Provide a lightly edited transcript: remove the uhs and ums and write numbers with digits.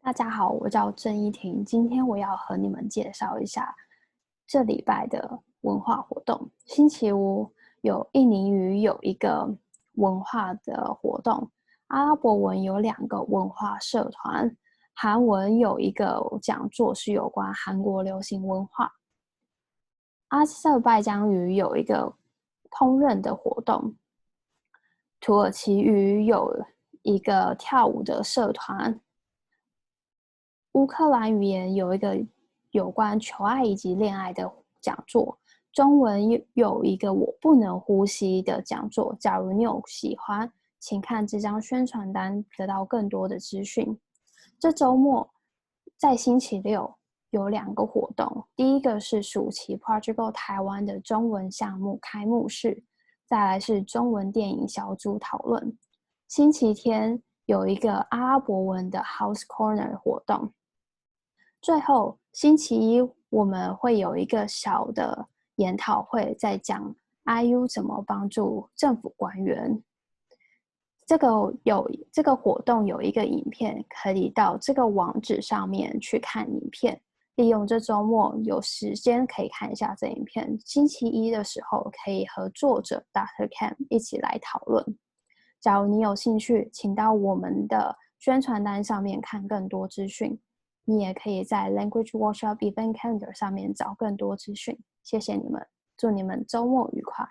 大家好，我叫郑依婷，今天我要和你们介绍一下这礼拜的文化活动。星期五印尼语有一个文化的活动，阿拉伯文有2个文化社团，韩文有一个讲座是有关韩国流行文化，阿塞拜疆语有一个烹饪的活动，土耳其语有一个跳舞的社团，乌克兰语言有一个有关求爱以及恋爱的讲座，中文有一个我不能呼吸的讲座。假如你有喜欢，请看这张宣传单，得到更多的资讯。这周末在星期六有2个活动，第一个是暑期 Project Go 台湾的中文项目开幕式，再来是中文电影小组讨论。星期天有一个阿拉伯文的 House Corner 活动。最后，星期一我们会有一个小的研讨会，在讲 IU 怎么帮助政府官员。这个活动有一个影片，可以到这个网址上面去看影片。利用这周末有时间可以看一下这影片。星期一的时候可以和作者 Dr. Cam 一起来讨论。假如你有兴趣，请到我们的宣传单上面看更多资讯。你也可以在 Language Workshop Event Calendar 上面找更多资讯。谢谢你们，祝你们周末愉快。